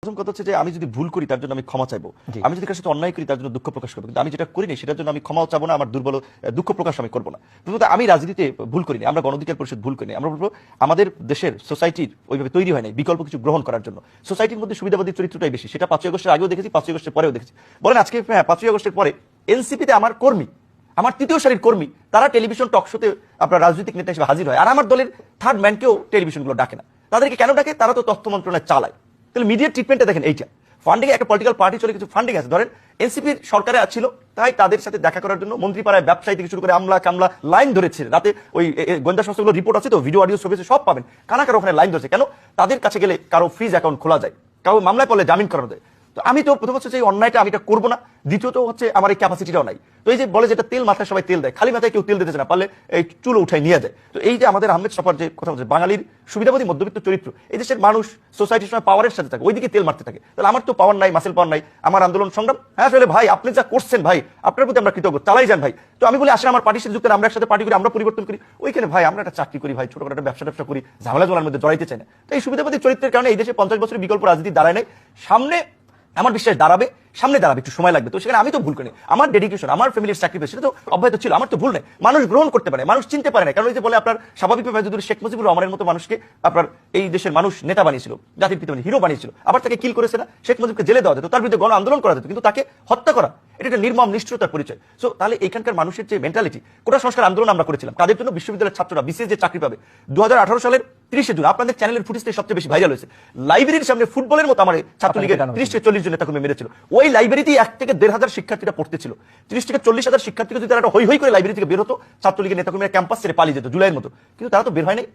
প্রথম কথা হচ্ছে যে আমি যদি ভুল করি তার জন্য আমি ক্ষমা চাইবো, আমি যদি কারোর সাথে অন্যায় করি তার জন্য দুঃখ প্রকাশ করবো, কিন্তু আমি যেটা করিনি সেটার জন্য আমি ক্ষমাও চাবো না, আমার দুঃখ প্রকাশ আমি করবো না। প্রথমত আমি রাজনীতিতে ভুল করিনি, আমরা গণ অধিকার পরিষদ ভুল করিনি। আমরা বলবো আমাদের দেশের সোসাইটির ওইভাবে তৈরি হয় নাই বিকল্প কিছু গ্রহণ করার জন্য। সোসাইটির মধ্যে সুবিধাবাদী চরিত্রটাই বেশি, সেটা 5ই আগস্টের আগেও দেখেছি, 5ই আগস্টের পরেও দেখেছি। বলেন আজকে 5ই আগস্টের পরে এনসিপিতে আমার কর্মী, আমার তৃতীয় সারির কর্মী, তারা টেলিভিশন টক শোতে আপনার রাজনৈতিক নেতা হিসেবে হাজির হয়, আর আমার দলের থার্ড ম্যানকেও টেলিভিশনগুলো ডাকে না। তাদেরকে কেন ডাকে? তারা তো তথ্য মন্ত্রণালয় চালায়। তাহলে মিডিয়ার ট্রিটমেন্টটা দেখেন এইটা। ফান্ডিং একটা পলিটিক্যাল পার্টি চলে, কিছু ফান্ডিং আছে। ধরেন এনসিপির সরকারে ছিল, তাই তাদের সাথে দেখা করার জন্য মন্ত্রীপাড়ায় ব্যবসায়ী থেকে শুরু করে আমলা কামলা লাইন ধরেছে রাতে। ওই গোয়েন্দা সংস্থাগুলো রিপোর্ট আছে তো, ভিডিও অডিও ছবি সব পাবেন, কারা ওখানে লাইন ধরেছে। কেন? তাদের কাছে গেলে কারো ফ্রিজ অ্যাকাউন্ট খোলা যায়, কারো মামলায় পড়লে জামিন করানো যায়। তো আমি তো প্রথম হচ্ছে এই অন্যায়টা আমি এটা করবো না, দ্বিতীয়ত হচ্ছে আমার এই ক্যাপাসিটিটাও নাই। তো এই যে বলে যেটা তেল মাথায় সবাই তেল দেয়, খালি মাথায় কেউ তেল দিতে না, পারলে এই চুলো উঠাই নিয়ে যায়। তো এই যে আমাদের আহমেদ সফার যে কথা বলছে, বাঙালির সুবিধাবাদী মধ্যবিত্ত চরিত্র, এই দেশের মানুষ সোসাইটির সময় পাওয়ারের সাথে থাকে, ওইদিকে তেল মারতে থাকে। তাহলে আমার তো পাওয়ার নাই, মাসেল পাওয়ার নাই, আমার আন্দোলন সংগ্রাম। হ্যাঁ আসলে ভাই আপনি যা করছেন ভাই, আপনার প্রতি আমরা কৃতজ্ঞ, চালাই যান ভাই। তো আমি বলি আসলে আমার পার্টির সাথে যুক্ত, আমরা একসাথে পার্টি করি, আমরা পরিবর্তন করি। ওইখানে ভাই আমরা একটা চাকরি করি ভাই, ছোটখাটো একটা ব্যবসা করি, ঝামেলা জলার মধ্যে জড়াইতে চাই না। তো এই সুবিধাবাদী চরিত্রের কারণে এই দেশে 50 বছরের বিকল্প রাজনীতি দাঁড়ায় নাই। সামনে আমার বিশ্বাস দাঁড়াবে, সামনে দাঁড়াবে, একটু সময় লাগবে। তো সেখানে আমি তো ভুল করি, আমার ডেডিকেশন, আমার ফ্যামিলির স্যাক্রিফাইস সেটা তো অব্যাহত ছিল, আমার তো ভুল নেই। মানুষ গ্রহণ করতে পারে, মানুষ চিনতে পারে না। কারণ এই যে বলে আপনার স্বাভাবিকভাবে যদি শেখ মুজিবুর রহমানের মতো মানুষকে আপনার এই দেশের মানুষ নেতা বানিয়েছিল, জাতির পিতা হিরো বানিয়েছিল, আবার তাকে কিল করেছে না, শেখ মুজিবকে জেলে দেওয়া যেত, তার বিরুদ্ধে গণ আন্দোলন করা যেত, কিন্তু তাকে হত্যা করা এটা একটা নির্মম নিষ্ঠুরতার পরিচয়। সো তাহলে এখানকার মানুষের যে মেন্টালিটি, কোটা সংস্কার আন্দোলন আমরা করেছিলাম, তাদের জন্য বিশ্ববিদ্যালয়ের ছাত্ররা বিসিএস যে চাকরি পাবে 2018 সালের 30 জুন, আপনাদের চ্যানেলের ফুটেজটাই সবচেয়ে বেশি ভাইরাল হয়েছে। লাইব্রেরির সামনে ফুটবলের মতো আমার ছাত্রলীগের 30 থেকে 40 জন নেতাকর্মী মেরেছিল। ওই লাইব্রেরিতেই 1 থেকে 1,500 শিক্ষার্থীরা পড়তেছিল। 30 থেকে 40,000 শিক্ষার্থী যদি তারা হই করে লাইব্রেরি থেকে বের হতো, ছাত্রলীগের নেতাকর্মীরা ক্যাম্পাস ছেড়ে পালিয়ে যেত জুলাইয়ের মতো, কিন্তু তারা তো বের হয় নাই।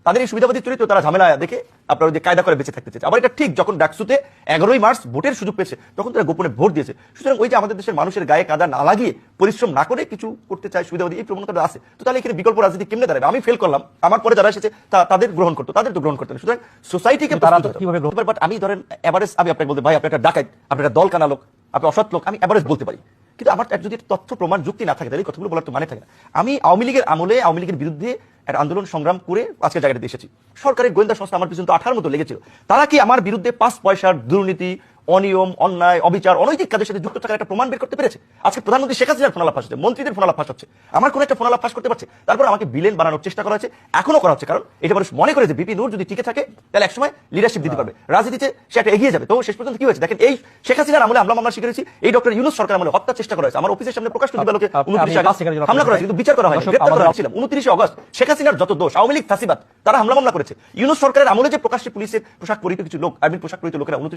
তাদের এই সুবিধাবাদী চরিত্র, তারা ঝামেলা দেখে আপনারা যে কায়দা করে বেঁচে থাকতে চাইছে। আবার এটা ঠিক যখন ডাকসুতে 11ই মার্চ ভোটের সুযোগ পেয়েছে, তখন তারা গোপনে ভোট দিয়েছে। সুতরাং ওই যে আমাদের দেশের মানুষের গায়ে কাদা না লাগিয়ে, পরিশ্রম না করে কিছু করতে চায়, সুবিধাবাদী এই প্রবণতাটা আছে। তো তাহলে এখানে বিকল্প রাজনীতি কেমনে দাঁড়াবে? আমি ফেল করলাম, আমার পরে যারা এসেছে তাদের গ্রহণ করতো, তাদের তো গ্রহণ করতে না। সুতরাং সোসাইটিকে কিভাবে গ্রহণ? বাট আমি ধরেন এভারেজ আমি আপনাকে বলতে, ভাই আপনি একটা ডাকাত, আপনি একটা দল কানা লোক, আপনি অসৎ লোক, আমি এভারেজ বলতে পারি। কিন্তু আমার যদি তথ্য প্রমাণ যুক্তি না থাকে, তাহলে এই কথাগুলো বলার তো মানে থাকে না। আমি আওয়ামী লীগের আমলে আওয়ামী লীগের বিরুদ্ধে একটা আন্দোলন সংগ্রাম করে আজকের জায়গাটাতে এসেছি। সরকারের গোয়েন্দা সংস্থা আমার পিছনে 18 মতো লেগেছিল। তারা কি আমার বিরুদ্ধে 5 পয়সার দুর্নীতি, অনিয়ম, অন্যায়, অবিচার, অনৈতিক কাজের সাথে যুক্ত থাকার একটা প্রমাণ বের করতে পেরেছে? আজকে প্রধানমন্ত্রী শেখ হাসিনার ফোনালাপ ফাঁস হচ্ছে, মন্ত্রীদের ফোনালাপ ফাঁস হচ্ছে, আমার কোন একটা ফোনালাপ ফাঁস করতে পারছে? তারপর আমাকে বিলেন বানানোর চেষ্টা করা হচ্ছে, এখনো করা হচ্ছে। কারণ এটা মানুষ মনে করে যে বিপি নূর যদি টিকে থাকে তাহলে একসময় লিডারশিপ দিতে পারবে, রাজনীতিতে সে একটা এগিয়ে যাবে। তো শেষ পর্যন্ত কি হয়েছে দেখেন, এই শেখ হাসিনার আমলে হামলা মামলা শিখেছি, এই ডক্টর ইউনূস সরকার আমলে হত্যার চেষ্টা করা হয়েছে। আমার অফিসের সামনে প্রকাশ দিবালোকে 29 আগস্ট হামলা করা হয়েছে, কিন্তু বিচার করা হয়নি, গ্রেফতার করা হয়েছিল 29 আগস্ট। শেখ হাসিনার যত দোষ, আওয়ামী লীগ ফাঁসিবাদ, তারা হামলা মামলা করেছে। ইউনূস সরকারের আমলে যে প্রকাশ্যে পুলিশের পোশাক পরিহিত কিছু লোক, আর্মির পোশাক পরিহিত লোকেরা